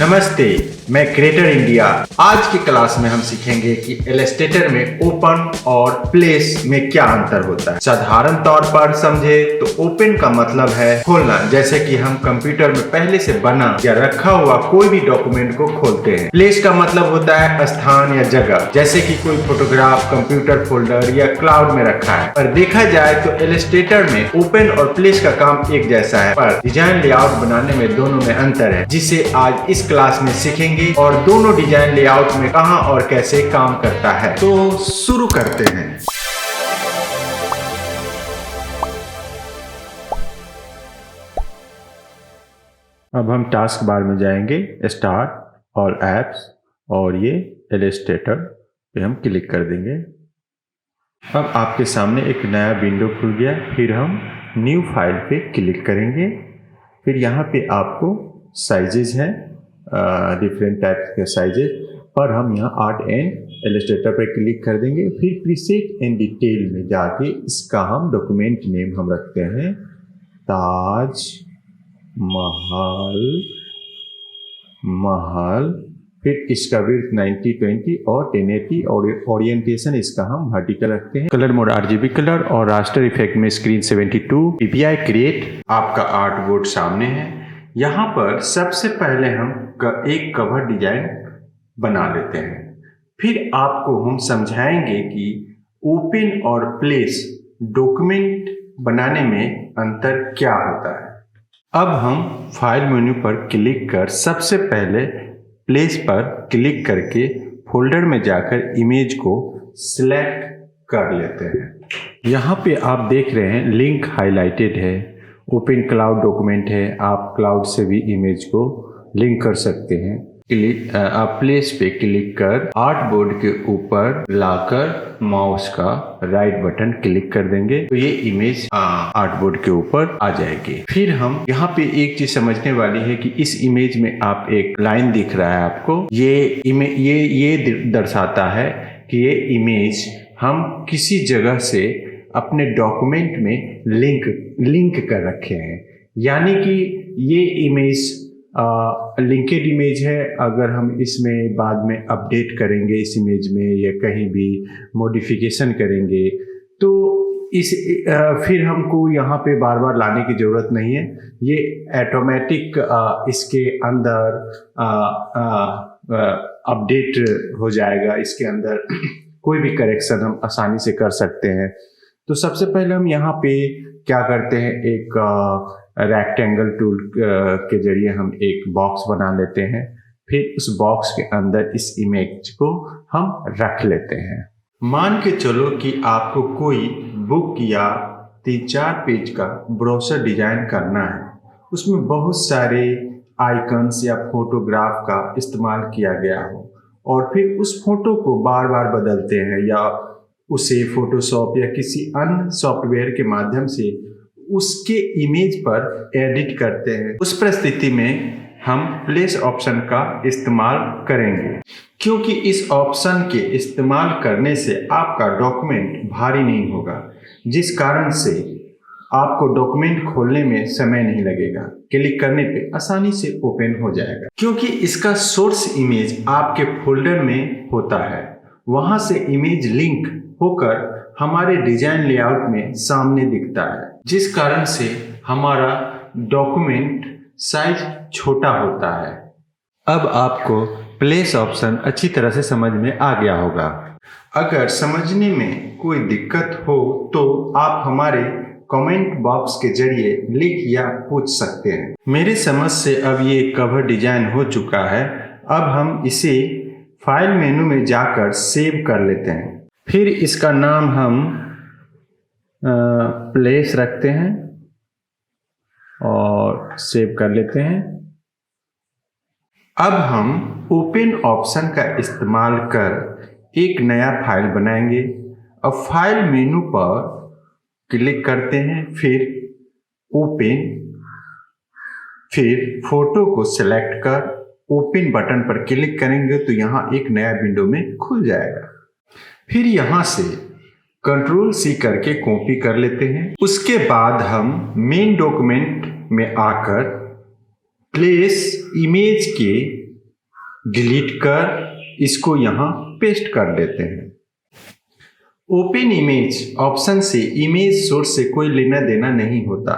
नमस्ते, मैं creator India. आज की क्लास में हम सीखेंगे कि इलस्ट्रेटर में ओपन और प्लेस में क्या अंतर होता है। साधारण तौर पर समझे तो ओपन का मतलब है खोलना, जैसे कि हम कंप्यूटर में पहले से बना या रखा हुआ कोई भी डॉक्यूमेंट को खोलते हैं। प्लेस का मतलब होता है स्थान या जगह, जैसे कि कोई फोटोग्राफ कंप्यूटर फोल्डर या क्लाउड में रखा है। पर देखा जाए तो इलस्ट्रेटर में ओपन और प्लेस का काम एक जैसा है, पर डिजाइन लेआउट बनाने में दोनों में अंतर है, जिसे आज इस क्लास में सीखेंगे और दोनों डिजाइन लेआउट में कहां और कैसे काम करता है। तो शुरू करते हैं। अब हम टास्क बार में जाएंगे, स्टार्ट ऑल एप्स, और ये इलस्ट्रेटर पे हम क्लिक कर देंगे। अब आपके सामने एक नया विंडो खुल गया। फिर हम न्यू फाइल पे क्लिक करेंगे। फिर यहाँ पे आपको साइजेज हैं, डिफरेंट टाइप्स के साइजेज, पर हम यहाँ आर्ट एंड इलस्ट्रेटर पर क्लिक कर देंगे। फिर प्रीसेट एंड डिटेल में जाके इसका हम डॉक्यूमेंट नेम हम रखते हैं ताज महल। फिर इसका विड्थ 90/20 और 1080 और ओरिएंटेशन इसका हम वर्टिकल रखते हैं। कलर मोड RGB कलर और रास्टर इफेक्ट में स्क्रीन 72। PPI create. आपका आर्ट बोर्ड सामने है। यहाँ पर सबसे पहले हम एक कवर डिजाइन बना लेते हैं। फिर आपको हम समझाएंगे कि ओपन और प्लेस डॉक्यूमेंट बनाने में अंतर क्या होता है। अब हम फाइल मेन्यू पर क्लिक कर सबसे पहले प्लेस पर क्लिक करके फोल्डर में जाकर इमेज को सिलेक्ट कर लेते हैं। यहाँ पे आप देख रहे हैं लिंक हाईलाइटेड है, ओपन क्लाउड डॉक्यूमेंट है। आप क्लाउड से भी इमेज को लिंक कर सकते हैं। आप प्लेस पे क्लिक कर आर्ट बोर्ड के ऊपर लाकर माउस का राइट बटन क्लिक कर देंगे तो ये इमेज आर्ट बोर्ड के ऊपर आ जाएगी। फिर हम यहाँ पे एक चीज समझने वाली है कि इस इमेज में आप एक लाइन दिख रहा है आपको, ये दर्शाता है कि ये इमेज हम किसी जगह से अपने डॉक्यूमेंट में लिंक कर रखे हैं, यानी कि ये इमेज लिंकेड इमेज है। अगर हम इसमें बाद में अपडेट करेंगे इस इमेज में या कहीं भी मॉडिफिकेशन करेंगे तो फिर हमको यहाँ पे बार बार लाने की ज़रूरत नहीं है। ये ऑटोमेटिक इसके अंदर अपडेट हो जाएगा। इसके अंदर कोई भी करेक्शन हम आसानी से कर सकते हैं। तो सबसे पहले हम यहाँ पे क्या करते हैं, एक रेक्टेंगल टूल के जरिए हम एक बॉक्स बना लेते हैं। फिर उस बॉक्स के अंदर इस इमेज को हम रख लेते हैं। मान के चलो कि आपको कोई बुक या 3-4 पेज का ब्रोशर डिजाइन करना है, उसमें बहुत सारे आइकन्स या फोटोग्राफ का इस्तेमाल किया गया हो और फिर उस फोटो को बार बार बदलते हैं या उसे फोटोशॉप या किसी अन्य सॉफ्टवेयर के माध्यम से उसके इमेज पर एडिट करते हैं। उस परिस्थिति में हम प्लेस ऑप्शन का इस्तेमाल करेंगे, क्योंकि इस ऑप्शन के इस्तेमाल करने से आपका डॉक्यूमेंट भारी नहीं होगा, जिस कारण से आपको डॉक्यूमेंट खोलने में समय नहीं लगेगा। क्लिक करने पे आसानी से ओपन हो जाएगा, क्योंकि इसका सोर्स इमेज आपके फोल्डर में होता है। वहां से इमेज लिंक होकर हमारे डिजाइन लेआउट में सामने दिखता है, जिस कारण से हमारा डॉक्यूमेंट साइज छोटा होता है। अब आपको प्लेस ऑप्शन अच्छी तरह से समझ में आ गया होगा। अगर समझने में कोई दिक्कत हो तो आप हमारे कमेंट बॉक्स के जरिए लिख या पूछ सकते हैं। मेरे समझ से अब ये कवर डिजाइन हो चुका है। अब हम इसे फाइल मेनू में जाकर सेव कर लेते हैं। फिर इसका नाम हम प्लेस रखते हैं और सेव कर लेते हैं। अब हम ओपन ऑप्शन का इस्तेमाल कर एक नया फाइल बनाएंगे। अब फाइल मेनू पर क्लिक करते हैं, फिर ओपन, फिर फोटो को सेलेक्ट कर ओपन बटन पर क्लिक करेंगे तो यहाँ एक नया विंडो में खुल जाएगा। फिर यहाँ से Ctrl+C करके कॉपी कर लेते हैं। उसके बाद हम मेन डॉक्यूमेंट में आकर प्लेस इमेज के डिलीट कर इसको यहाँ पेस्ट कर देते हैं। ओपन इमेज ऑप्शन से इमेज सोर्स से कोई लेना देना नहीं होता।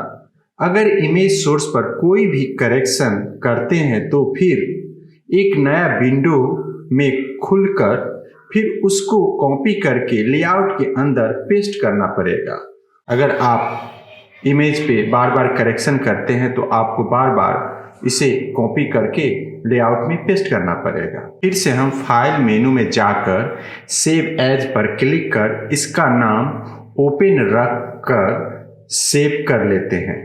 अगर इमेज सोर्स पर कोई भी करेक्शन करते हैं तो फिर एक नया विंडो में खुलकर फिर उसको कॉपी करके लेआउट के अंदर पेस्ट करना पड़ेगा। अगर आप इमेज पे बार बार करेक्शन करते हैं तो आपको बार बार इसे कॉपी करके लेआउट में पेस्ट करना पड़ेगा। फिर से हम फाइल मेनू में जाकर सेव एज पर क्लिक कर इसका नाम ओपन रख कर सेव कर लेते हैं।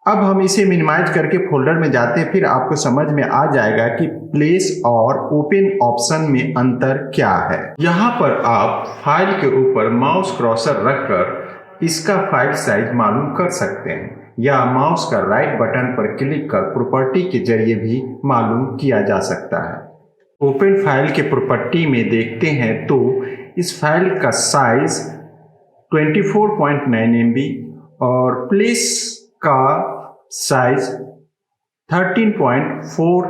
अब हम इसे मिनिमाइज करके फोल्डर में जाते हैं। फिर आपको समझ में आ जाएगा कि प्लेस और ओपन ऑप्शन में अंतर क्या है। यहाँ पर आप फाइल के ऊपर माउस क्रॉसर रखकर इसका फाइल साइज मालूम कर सकते हैं या माउस का राइट बटन पर क्लिक कर प्रॉपर्टी के जरिए भी मालूम किया जा सकता है। ओपन फाइल के प्रॉपर्टी में देखते हैं तो इस फाइल का साइज 24.9 MB और प्लेस का साइज 13.4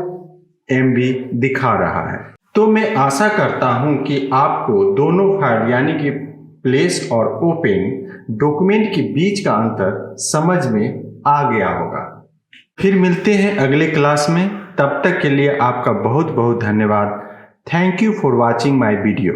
MB दिखा रहा है। तो मैं आशा करता हूं कि आपको दोनों फाइल यानी कि प्लेस और ओपन डॉक्यूमेंट के बीच का अंतर समझ में आ गया होगा। फिर मिलते हैं अगले क्लास में। तब तक के लिए आपका बहुत बहुत धन्यवाद। Thank you for watching my video.